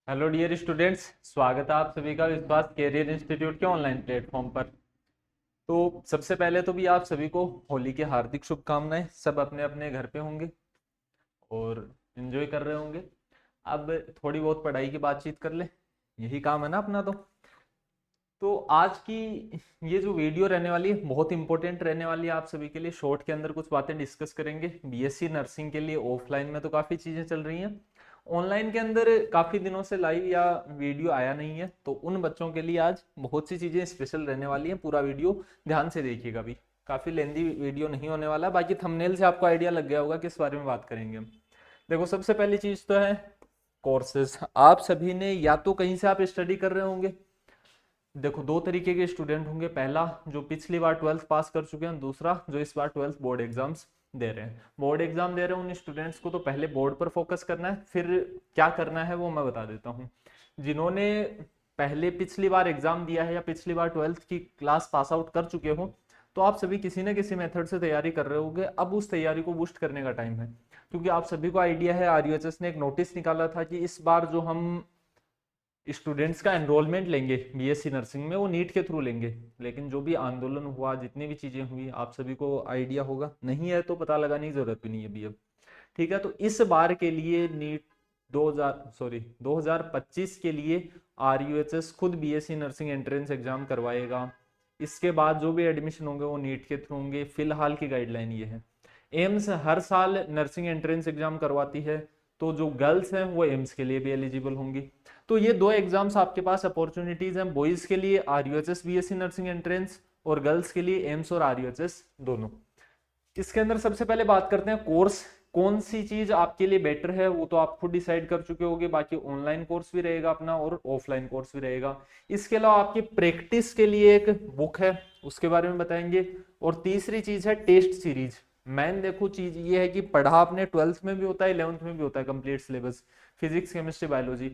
Hello dear students, स्वागत है आप सभी का विश्वास कैरियर इंस्टीट्यूट के ऑनलाइन प्लेटफॉर्म पर। तो सबसे पहले तो भी आप सभी को होली की हार्दिक शुभकामनाएं। सब अपने अपने घर पे होंगे और एंजॉय कर रहे होंगे। अब थोड़ी बहुत पढ़ाई की बातचीत कर ले, यही काम है ना अपना। तो आज की ये जो वीडियो रहने वाली है बहुत इंपॉर्टेंट रहने वाली है आप सभी के लिए। शॉर्ट के अंदर कुछ बातें डिस्कस करेंगे। बीएससी नर्सिंग के लिए ऑफलाइन में तो काफ़ी चीज़ें चल रही हैं, ऑनलाइन के अंदर काफ़ी दिनों से लाइव या वीडियो आया नहीं है, तो उन बच्चों के लिए आज बहुत सी चीज़ें स्पेशल रहने वाली हैं। पूरा वीडियो ध्यान से देखिएगा, भी काफ़ी लेंदी वीडियो नहीं होने वाला। बाकी थंबनेल से आपको आइडिया लग गया होगा किस बारे में बात करेंगे हम। देखो, सबसे पहली चीज़ तो है कोर्सेज। आप सभी ने या तो कहीं से आप स्टडी कर रहे होंगे। देखो, दो तरीके के स्टूडेंट होंगे। पहला जो पिछली बार 12th पास कर चुके हैं, दूसरा जो इस बार 12th बोर्ड एग्जाम्स दे रहे हैं। बोर्ड एग्जाम दे रहे हैं उन स्टूडेंट्स को तो पहले बोर्ड पर फोकस करना है, फिर क्या करना है वो मैं बता देता हूँ। जिन्होंने पहले पिछली बार एग्जाम दिया है या पिछली बार 12th की क्लास पास आउट कर चुके हो, तो आप सभी किसी न किसी मेथड से तैयारी कर रहे होंगे। अब उस तैयारी को बूस्ट करने का टाइम है, क्योंकि आप सभी को आइडिया है आरयूएचएस ने एक नोटिस निकाला था कि इस बार जो हम स्टूडेंट्स का एनरोलमेंट लेंगे बीएससी नर्सिंग में वो नीट के थ्रू लेंगे। लेकिन जो भी आंदोलन हुआ, जितनी भी चीजें हुई, आप सभी को आइडिया होगा। नहीं है तो पता लगाने की जरूरत भी नहीं है अभी। अब ठीक है, तो इस बार के लिए नीट 2025 के लिए आरयूएचएस खुद बीएससी नर्सिंग एंट्रेंस एग्जाम करवाएगा। इसके बाद जो भी एडमिशन होंगे वो नीट के थ्रू होंगे। फिलहाल की गाइडलाइन ये है। एम्स हर साल नर्सिंग एंट्रेंस एग्जाम करवाती है, तो जो गर्ल्स हैं वो एम्स के लिए भी एलिजिबल होंगी। तो ये दो एग्जाम्स आपके पास अपॉर्चुनिटीज हैं। बॉयज के लिए आरयूएचएस बीएससी नर्सिंग एंट्रेंस, और गर्ल्स के लिए एम्स और आरयूएचएस दोनों। इसके अंदर सबसे पहले बात करते हैं कोर्स। कौन सी चीज आपके लिए बेटर है वो तो आप खुद डिसाइड कर चुके होगे। बाकी ऑनलाइन कोर्स भी रहेगा अपना और ऑफलाइन कोर्स भी रहेगा। इसके अलावा आपकी प्रैक्टिस के लिए एक बुक है, उसके बारे में बताएंगे। और तीसरी चीज है टेस्ट सीरीज। मैन देखो चीज ये है कि पढ़ा आपने 12th में भी होता है, 11th में भी होता है complete syllabus, physics chemistry biology.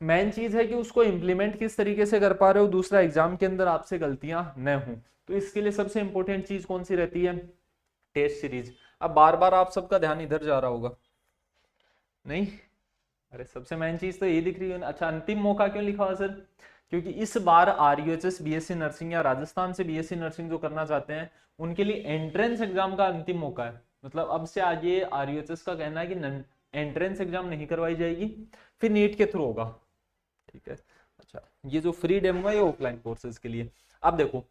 Main चीज है कि उसको इंप्लीमेंट किस तरीके से कर पा रहे हो, दूसरा एग्जाम के अंदर आपसे गलतियां न हो। तो इसके लिए सबसे इंपॉर्टेंट चीज कौन सी रहती है? Test series. अब बार बार आप सबका ध्यान इधर जा रहा होगा, नहीं? अरे सबसे मेन चीज तो ये दिख रही है। अच्छा, अंतिम मौका क्यों लिखा हुआ सर? क्योंकि इस बार आरयूएचएस बीएससी नर्सिंग या राजस्थान से बीएससी नर्सिंग जो करना चाहते हैं उनके लिए एंट्रेंस एग्जाम का अंतिम मौका है। मतलब अब से आगे आरयूएचएस का कहना है कि एंट्रेंस एग्जाम नहीं करवाई जाएगी, फिर नीट के थ्रू होगा। ठीक है। अच्छा, ये जो फ्री डेमो है ये ऑफलाइन कोर्सेज के लिए। अब देखो,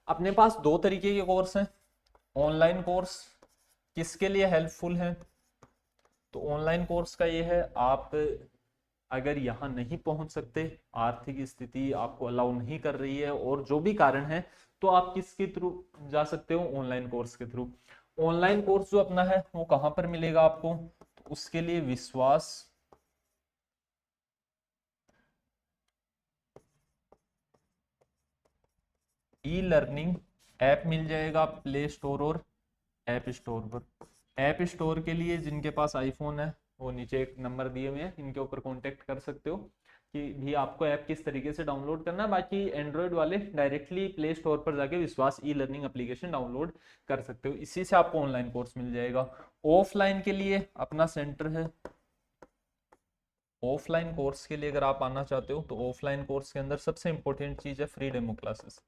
अपने पास दो तरीके के कोर्स हैं। ऑनलाइन कोर्स किसके लिए हेल्पफुल है? तो ऑनलाइन कोर्स का ये है, आप अगर यहाँ नहीं पहुंच सकते, आर्थिक स्थिति आपको अलाउ नहीं कर रही है और जो भी कारण है, तो आप किसके थ्रू जा सकते हो? ऑनलाइन कोर्स के थ्रू। ऑनलाइन कोर्स जो अपना है वो कहाँ पर मिलेगा आपको? तो उसके लिए विश्वास ई लर्निंग ऐप मिल जाएगा प्ले स्टोर और ऐप स्टोर पर। ऐप स्टोर के लिए जिनके पास आईफोन है वो नीचे एक नंबर दिए हुए हैं, इनके ऊपर कांटेक्ट कर सकते हो कि भी आपको ऐप किस तरीके से डाउनलोड करना है। बाकी एंड्रॉयड वाले डायरेक्टली प्ले स्टोर पर जाके विश्वास ई लर्निंग एप्लीकेशन डाउनलोड कर सकते हो, इसी से आपको ऑनलाइन कोर्स मिल जाएगा। ऑफलाइन के लिए अपना सेंटर है। ऑफलाइन कोर्स के लिए अगर आप आना चाहते हो तो ऑफलाइन कोर्स के अंदर सबसे इंपॉर्टेंट चीज है फ्री डेमो क्लासेस।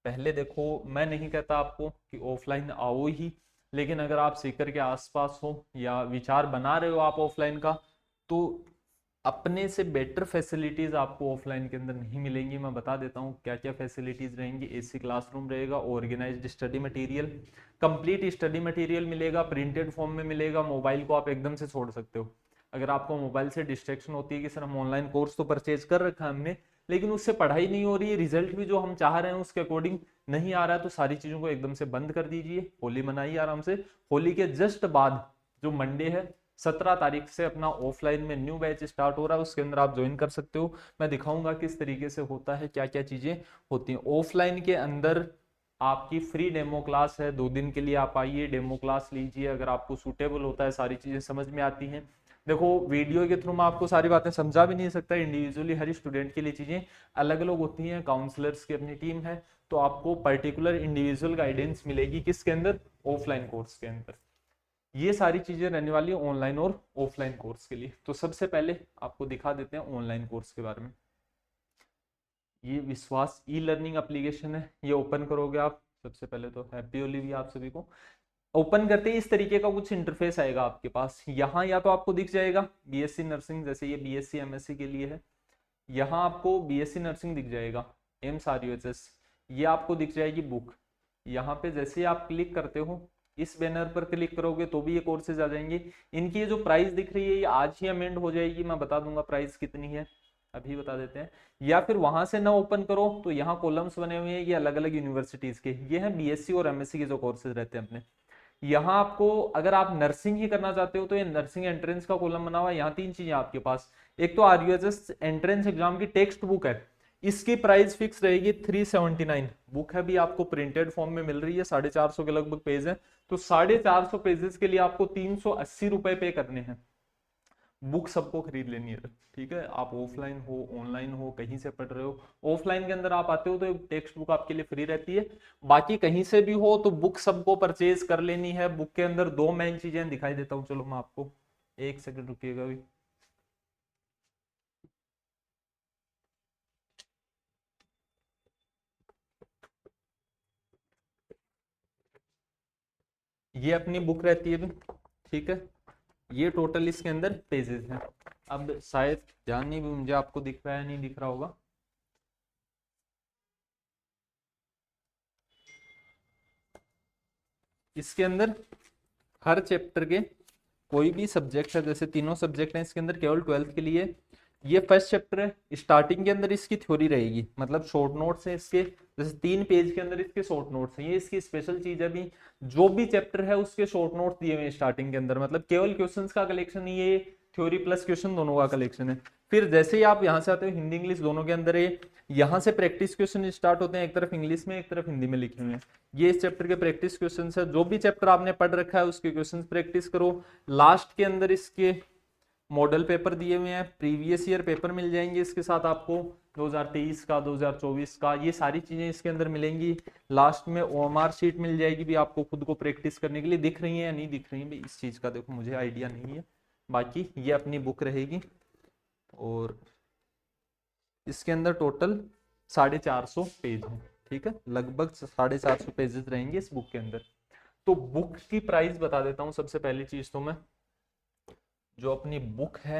पहले देखो, मैं नहीं कहता आपको कि ऑफलाइन आओ ही, लेकिन अगर आप सीकर के आसपास हो या विचार बना रहे हो आप ऑफलाइन का, तो अपने से बेटर फैसिलिटीज आपको ऑफलाइन के अंदर नहीं मिलेंगी। मैं बता देता हूँ क्या क्या फैसिलिटीज रहेंगी। एसी क्लासरूम रहेगा, organised study material, complete study material मिलेगा, प्रिंटेड फॉर्म में मिलेगा। मोबाइल को आप एकदम से छोड़ सकते हो। अगर आपको मोबाइल से डिस्ट्रैक्शन होती है कि सर हम ऑनलाइन कोर्स तो परचेज कर रखा है हमने, लेकिन उससे पढ़ाई नहीं हो रही है, रिजल्ट भी जो हम चाह रहे हैं उसके अकॉर्डिंग नहीं आ रहा है, तो सारी चीजों को एकदम से बंद कर दीजिए। होली मनाइए आराम से। होली के जस्ट बाद जो मंडे है 17 तारीख से अपना ऑफलाइन में न्यू बैच स्टार्ट हो रहा है, उसके अंदर आप ज्वाइन कर सकते हो। मैं दिखाऊंगा किस तरीके से होता है, क्या क्या चीजें होती हैं ऑफलाइन के अंदर। आपकी फ्री डेमो क्लास है, 2 दिन के लिए आप आइए, डेमो क्लास लीजिए। अगर आपको सूटेबल होता है, सारी चीजें समझ में आती हैं। देखो, वीडियो के थ्रू मैं आपको सारी बातें समझा भी नहीं सकता। इंडिविजुअली हर स्टूडेंट के लिए चीजें अलग अलग होती हैं। काउंसलर्स की अपनी टीम है, तो आपको पर्टिकुलर इंडिविजुअल गाइडेंस मिलेगी किसके अंदर? ऑफलाइन कोर्स के अंदर। ये सारी चीजें रहने वाली है ऑनलाइन और ऑफलाइन कोर्स के लिए। तो सबसे पहले आपको दिखा देते हैं ऑनलाइन कोर्स के बारे में। ये विश्वास ई लर्निंग एप्लीकेशन है, ये ओपन करोगे आप। सबसे पहले तो हैप्पी होली भी आप सभी को। ओपन करते ही इस तरीके का कुछ इंटरफेस आएगा आपके पास। यहाँ या तो आपको दिख जाएगा बीएससी नर्सिंग, जैसे ये बीएससी एमएससी के लिए है। यहाँ आपको बीएससी नर्सिंग दिख जाएगा, एम्स आरयूएचएस, ये आपको दिख जाएगी बुक। यहाँ पे जैसे आप क्लिक करते हो, इस बैनर पर क्लिक करोगे तो भी ये कोर्सेज आ जाएंगे। इनकी ये जो प्राइस दिख रही है ये आज ही अमेंड हो जाएगी, मैं बता दूंगा प्राइस कितनी है, अभी बता देते हैं। या फिर वहां से ना ओपन करो तो यहाँ कॉलम्स बने हुए हैं, ये अलग अलग यूनिवर्सिटीज के, ये हैं बीएससी और एमएससी के जो कोर्सेज रहते हैं अपने। यहाँ आपको अगर आप नर्सिंग ही करना चाहते हो तो ये नर्सिंग एंट्रेंस का कॉलम बना हुआ है। यहाँ तीन चीजें आपके पास, एक तो आरयूएचएस एंट्रेंस एग्जाम की टेक्स्ट बुक है, इसकी प्राइस फिक्स रहेगी 379। बुक है भी आपको प्रिंटेड फॉर्म में मिल रही है, 450 के लगभग पेज है। तो 450 पेजेस के लिए आपको 380 रुपए पे करने हैं। बुक सबको खरीद लेनी है, ठीक है। आप ऑफलाइन हो ऑनलाइन हो कहीं से पढ़ रहे हो, ऑफलाइन के अंदर आप आते हो तो टेक्स्ट बुक आपके लिए फ्री रहती है। बाकी कहीं से भी हो तो बुक सबको परचेज कर लेनी है। बुक के अंदर दो मेन चीजें दिखाई देता हूँ, चलो मैं आपको, एक सेकंड रुकिएगा भी। ये अपनी बुक रहती है भी, ठीक है। ये टोटल इसके अंदर पेजेस हैं। अब शायद ध्यान नहीं भी मुझे आपको दिख रहा है नहीं दिख रहा होगा। इसके अंदर हर चैप्टर के कोई भी सब्जेक्ट है, जैसे तीनों सब्जेक्ट हैं इसके अंदर केवल 12th के लिए। ये फर्स्ट चैप्टर है, स्टार्टिंग के अंदर इसकी थ्योरी रहेगी, मतलब शॉर्ट नोट्स है इसके, जैसे 3 पेज के अंदर इसके शॉर्ट नोट्स हैं। ये इसकी स्पेशल चीज है भी, जो भी चैप्टर है उसके शॉर्ट नोट्स दिए हुए हैं स्टार्टिंग के अंदर, मतलब केवल क्वेश्चंस का कलेक्शन नहीं है, थ्योरी प्लस क्वेश्चन दोनों का कलेक्शन है। फिर जैसे ही आप यहाँ से आते हो हिंदी इंग्लिश दोनों के अंदर है, यहाँ से प्रैक्टिस क्वेश्चन स्टार्ट होते हैं, एक तरफ इंग्लिश में एक तरफ हिंदी में लिखे हुए हैं। ये इस चैप्टर के प्रैक्टिस क्वेश्चन है, जो भी चैप्टर आपने पढ़ रखा है उसके क्वेश्चन प्रैक्टिस करो। लास्ट के अंदर इसके मॉडल पेपर दिए हुए हैं, प्रीवियस ईयर पेपर मिल जाएंगे इसके साथ आपको, 2023 का 2024 का, ये सारी चीजें इसके अंदर मिलेंगी। लास्ट में ओएमआर शीट मिल जाएगी भी आपको खुद को प्रैक्टिस करने के लिए। दिख रही है या नहीं दिख रही है इस चीज का देखो मुझे आइडिया नहीं है। बाकी ये अपनी बुक रहेगी और इसके अंदर टोटल 450 पेज है, ठीक है, लगभग 450 पेजेस रहेंगे इस बुक के अंदर। तो बुक की प्राइस बता देता हूँ सबसे पहली चीज तो मैं, जो अपनी बुक है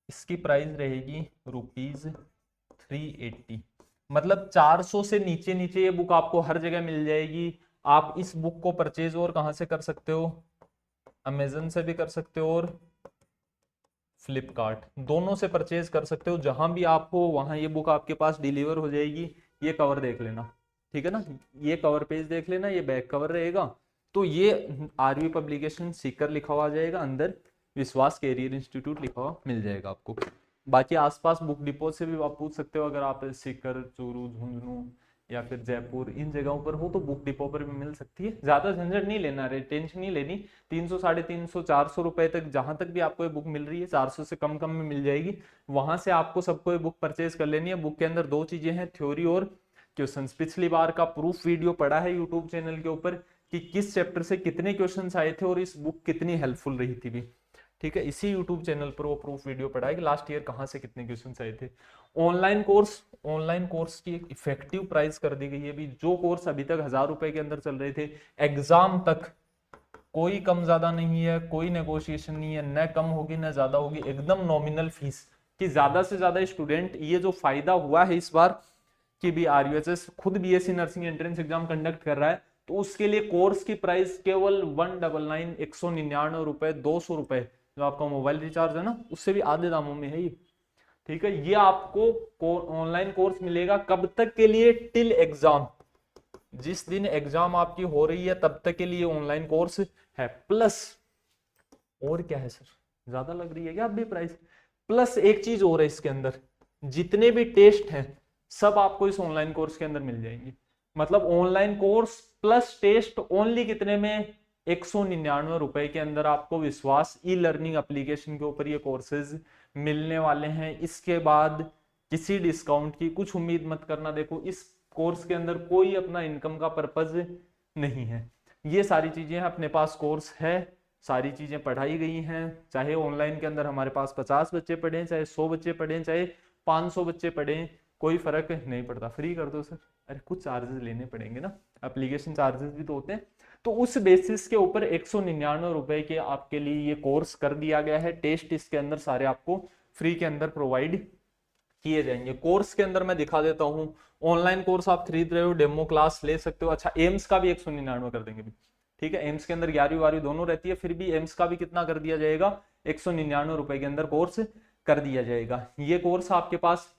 इसकी प्राइस रहेगी ₹380, मतलब 400 से नीचे नीचे ये बुक आपको हर जगह मिल जाएगी। आप इस बुक को परचेज और कहां से कर सकते हो, अमेजन से भी कर सकते हो और फ्लिपकार्ट, दोनों से परचेज कर सकते हो। जहां भी आप हो वहां ये बुक आपके पास डिलीवर हो जाएगी। ये कवर देख लेना, ठीक है ना, ये कवर पेज देख लेना, ये बैक कवर रहेगा। तो ये आरवी पब्लिकेशन सीकर लिखा हुआ आ जाएगा, अंदर विश्वास कैरियर इंस्टीट्यूट लिखा हुआ मिल जाएगा आपको। बाकी आसपास बुक डिपो से भी आप पूछ सकते हो, अगर आप सीकर चूरू झुंझुनू या फिर जयपुर इन जगहों पर हो तो बुक डिपो पर भी मिल सकती है। ज्यादा झंझट नहीं लेना, रे टेंशन नहीं लेनी। 300 350 400 रुपए तक जहां तक भी आपको ये बुक मिल रही है, 400 से कम कम में मिल जाएगी। वहां से आपको सबको ये बुक परचेज कर लेनी है। बुक के अंदर दो चीजें हैं, थ्योरी और क्वेश्चंस। पिछली बार का प्रूफ वीडियो पड़ा है यूट्यूब चैनल के ऊपर कि किस चैप्टर से कितने क्वेश्चंस आए थे और इस बुक कितनी हेल्पफुल रही थी भी, ठीक है। इसी यूट्यूब चैनल पर वो प्रूफ वीडियो पड़ा है कि लास्ट ईयर कहाँ से कितने क्वेश्चंस आए थे। ऑनलाइन कोर्स की एक इफेक्टिव प्राइस कर दी गई है भी, जो कोर्स अभी तक 1000 रुपए के अंदर चल रहे थे एग्जाम तक, कोई कम ज्यादा नहीं है, कोई नेगोशिएशन नहीं है, न कम होगी न ज्यादा होगी, एकदम नॉमिनल फीस कि ज्यादा से ज्यादा स्टूडेंट, ये जो फायदा हुआ है इस बार कि भी आरयूएचएस खुद BSc nursing entrance exam conduct कर रहा है, तो उसके लिए कोर्स की प्राइस केवल 199 199 रुपए, 200 रुपए, जो आपका मोबाइल रिचार्ज है ना उससे भी आधे दामों में है ये, ठीक है। ये आपको ऑनलाइन कोर्स मिलेगा कब तक के लिए, टिल एग्जाम, जिस दिन एग्जाम आपकी हो रही है तब तक के लिए ऑनलाइन कोर्स है। प्लस और क्या है सर, ज्यादा लग रही है क्या अब भी प्राइस? प्लस एक चीज और है इसके अंदर, जितने भी टेस्ट हैं सब आपको इस ऑनलाइन कोर्स के अंदर मिल जाएंगे। मतलब online course plus test only कितने में, 199 रुपए के अंदर आपको विश्वास ई लर्निंग एप्लीकेशन के ऊपर ये कोर्सेज मिलने वाले हैं। इसके बाद किसी डिस्काउंट की कुछ उम्मीद मत करना। देखो इस कोर्स के अंदर कोई अपना इनकम का पर्पज नहीं है, ये सारी चीजें अपने पास कोर्स है, सारी चीजें पढ़ाई गई हैं। चाहे ऑनलाइन के अंदर हमारे पास 50 बच्चे पढ़े, चाहे 100 बच्चे पढ़े, चाहे 500 बच्चे पढ़े, कोई फर्क नहीं पड़ता। फ्री कर दो सर। अरे कुछ चार्जेस लेने पड़ेंगे ना, एप्लीकेशन चार्जेस भी तो होते हैं। तो उस बेसिस के ऊपर 199 रुपए के आपके लिए ये कोर्स कर दिया गया है। टेस्ट इसके अंदर सारे आपको फ्री के अंदर प्रोवाइड किए जाएंगे। कोर्स के अंदर मैं दिखा देता हूँ, ऑनलाइन कोर्स आप खरीद रहे हो, डेमो क्लास ले सकते हो। अच्छा, एम्स का भी 199 कर देंगे भी, ठीक है। एम्स के अंदर 11वीं 12वीं दोनों रहती है, फिर भी एम्स का भी कितना कर दिया जाएगा, 199 रुपए के अंदर कोर्स कर दिया जाएगा। ये कोर्स आपके पास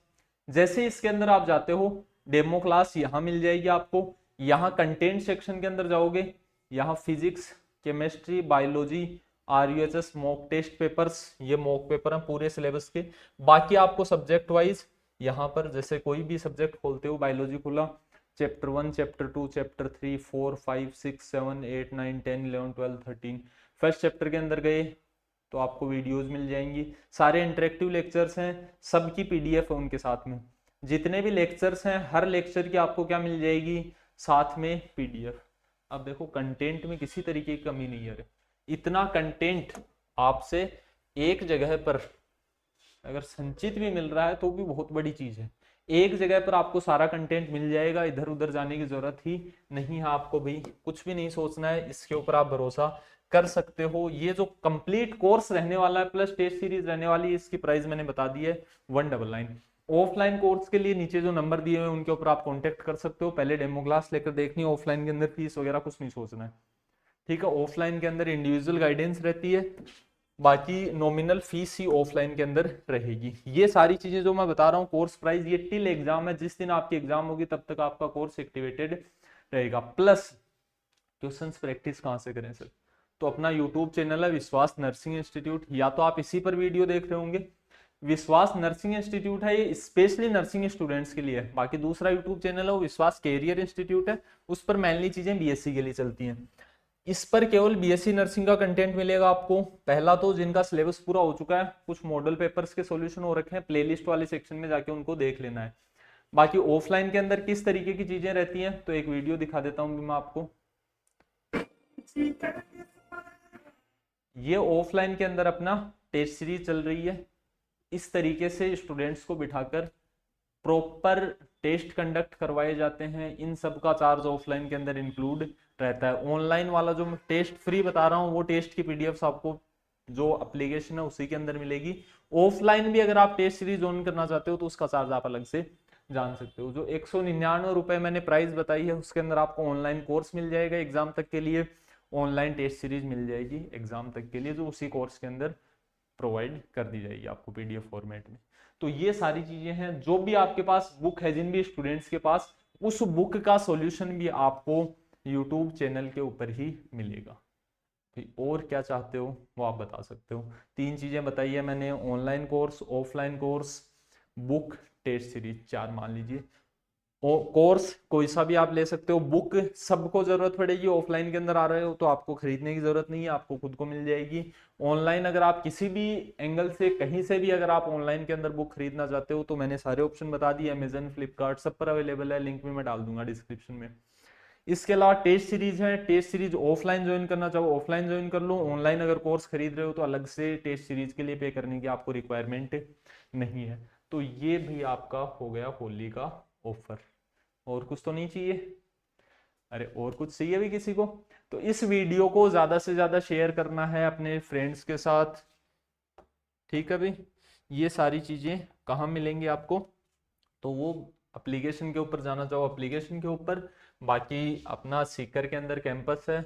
जैसे इसके अंदर आप जाते हो, डेमो क्लास यहाँ मिल जाएगी आपको। यहाँ कंटेंट सेक्शन के अंदर जाओगे, यहाँ physics, chemistry, biology, RUHS mock test papers, ये मॉक पेपर हैं पूरे सिलेबस के। बाकी आपको सब्जेक्ट वाइज यहाँ पर जैसे कोई भी सब्जेक्ट खोलते हो, बायोलॉजी खुला, chapter 1, chapter 2, chapter 3, 4, 5, 6, 7, 8, 9, 10, 11, 12, 13, first chapter के अंदर गए तो आपको वीडियोस मिल जाएंगी। सारे इंटरेक्टिव लेक्चर्स हैं, सबकी PDF है उनके साथ में। जितने भी लेक्चर्स हैं, हर लेक्चर की आपको क्या मिल जाएगी, साथ में PDF। अब देखो कंटेंट में किसी तरीके की कमी नहीं है। इतना कंटेंट आपसे एक जगह पर अगर संचित भी मिल रहा है तो भी बहुत बड़ी चीज है। एक जगह पर आपको सारा कंटेंट मिल जाएगा, इधर उधर जाने की जरूरत ही नहीं है आपको भी, कुछ भी नहीं सोचना है, इसके ऊपर आप भरोसा कर सकते हो। ये जो कंप्लीट कोर्स रहने वाला है प्लस टेस्ट सीरीज रहने वाली है, इसकी प्राइस मैंने बता दी है 199। ऑफलाइन कोर्स के लिए नीचे जो नंबर दिए हुए हैं उनके ऊपर आप कॉन्टेक्ट कर सकते हो। पहले डेमो क्लास लेकर देखनी है, ऑफलाइन के अंदर फीस वगैरह कुछ नहीं सोचना है, ठीक है। ऑफलाइन के अंदर इंडिविजुअल गाइडेंस रहती है, बाकी नॉमिनल फीस ही ऑफलाइन के अंदर रहेगी। ये सारी चीजें जो मैं बता रहा हूँ, कोर्स प्राइस ये टिल एग्जाम है, जिस दिन आपकी एग्जाम होगी तब तक आपका कोर्स एक्टिवेटेड रहेगा। प्लस क्वेश्चंस प्रैक्टिस कहाँ से करें सर, तो अपना यूट्यूब चैनल है विश्वास नर्सिंग इंस्टीट्यूट, या तो आप इसी पर वीडियो देख रहे होंगे। विश्वास नर्सिंग इंस्टीट्यूट है, ये स्पेशली नर्सिंग स्टूडेंट्स के लिए है। बाकी दूसरा यूट्यूब चैनल है वो विश्वास कैरियर इंस्टीट्यूट है, उस पर मेनली चीजें BSc के लिए चलती हैं। इस पर केवल BSc नर्सिंग का कंटेंट मिलेगा आपको। पहला तो जिनका सिलेबस पूरा हो चुका है, कुछ मॉडल पेपर्स के सॉल्यूशन हो रखे हैं, प्लेलिस्ट वाले सेक्शन में जाके उनको देख लेना है। बाकी ऑफलाइन के अंदर किस तरीके की चीजें रहती हैं, तो एक वीडियो दिखा देता हूं मैं आपको। ये ऑफलाइन के अंदर अपना टेस्ट सीरीज चल रही है। इस तरीके से स्टूडेंट्स को बिठाकर प्रॉपर टेस्ट कंडक्ट करवाए जाते हैं। इन सब का चार्ज ऑफलाइन के अंदर इंक्लूड रहता है। ऑनलाइन वाला जो मैं टेस्ट फ्री बता रहा हूँ, वो टेस्ट की PDFs आपको जो एप्लीकेशन है उसी के अंदर मिलेगी। ऑफलाइन भी अगर आप टेस्ट सीरीज ऑन करना चाहते हो तो उसका चार्ज आप अलग से जान सकते हो। जो 199 रुपए मैंने प्राइस बताई है, उसके अंदर आपको ऑनलाइन कोर्स मिल जाएगा एग्जाम तक के लिए, ऑनलाइन टेस्ट सीरीज मिल जाएगी एग्जाम तक के लिए, जो उसी कोर्स के अंदर प्रोवाइड कर दी जाएगी आपको PDF फॉर्मेट में। तो ये सारी चीजें हैं। जो भी आपके पास बुक है, जिन भी स्टूडेंट्स के पास, उस बुक का सॉल्यूशन भी आपको यूट्यूब चैनल के ऊपर ही मिलेगा। और क्या चाहते हो वो आप बता सकते हो। 3 चीजें बताई है मैंने, online course, offline course, book, test series, 4 मान लीजिए। कोर्स कोई सा भी आप ले सकते हो। बुक सबको जरूरत पड़ेगी, ऑफलाइन के अंदर आ रहे हो तो आपको खरीदने की जरूरत नहीं है, आपको खुद को मिल जाएगी। ऑनलाइन अगर आप किसी भी एंगल से कहीं से भी अगर आप ऑनलाइन के अंदर बुक खरीदना चाहते हो तो मैंने सारे ऑप्शन बता दिए, अमेजन, फ्लिपकार्ट सब पर अवेलेबल है, लिंक भी मैं डाल दूंगा डिस्क्रिप्शन में। इसके अलावा टेस्ट सीरीज है, टेस्ट सीरीज ऑफलाइन ज्वाइन करना चाहो ऑफलाइन ज्वाइन कर लो। ऑनलाइन अगर कोर्स खरीद रहे हो तो अलग से टेस्ट सीरीज के लिए पे करने की आपको रिक्वायरमेंट नहीं है। तो ये भी आपका हो गया होली का ऑफर। और कुछ तो नहीं चाहिए? अरे और कुछ चाहिए भी किसी को? तो इस वीडियो को ज्यादा से ज्यादा शेयर करना है अपने फ्रेंड्स के साथ, ठीक है भाई। ये सारी चीजें कहाँ मिलेंगी आपको, तो वो एप्लीकेशन के ऊपर जाना चाहो एप्लीकेशन के ऊपर। बाकी अपना सीकर के अंदर कैंपस है,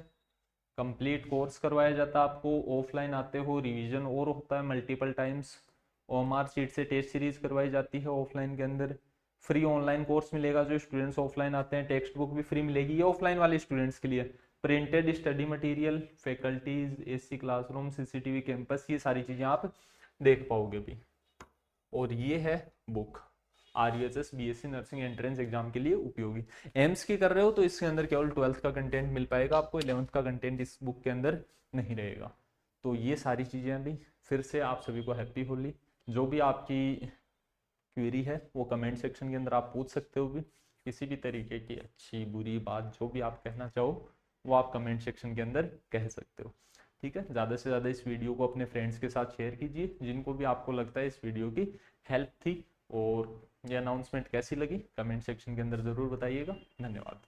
कंप्लीट कोर्स करवाया जाता है आपको। ऑफलाइन आते हो रिवीजन और होता है मल्टीपल टाइम्स। OMR शीट से टेस्ट सीरीज करवाई जाती है ऑफलाइन के अंदर। फ्री ऑनलाइन कोर्स मिलेगा जो स्टूडेंट्स ऑफलाइन आते हैं, टेक्स्ट बुक भी फ्री मिलेगी, ये ऑफलाइन वाले स्टूडेंट्स के लिए। Printed study material, faculties, AC classroom, CCTV campus, ये सारी चीजें आप देख पाओगे भी। और ये है book RUHS BSc nursing entrance exam के लिए उपयोगी। एम्स की कर रहे हो तो इसके अंदर केवल 12th का कंटेंट मिल पाएगा आपको, 11th का कंटेंट इस बुक के अंदर नहीं रहेगा। तो ये सारी चीजें अभी फिर से आप सभी को हैप्पी होली। जो भी आपकी क्वेरी है वो कमेंट सेक्शन के अंदर आप पूछ सकते हो भी, किसी भी तरीके की अच्छी बुरी बात जो भी आप कहना चाहो वो आप कमेंट सेक्शन के अंदर कह सकते हो। ठीक है, ज़्यादा से ज़्यादा इस वीडियो को अपने फ्रेंड्स के साथ शेयर कीजिए जिनको भी आपको लगता है इस वीडियो की हेल्प थी। और ये अनाउंसमेंट कैसी लगी कमेंट सेक्शन के अंदर ज़रूर बताइएगा। धन्यवाद।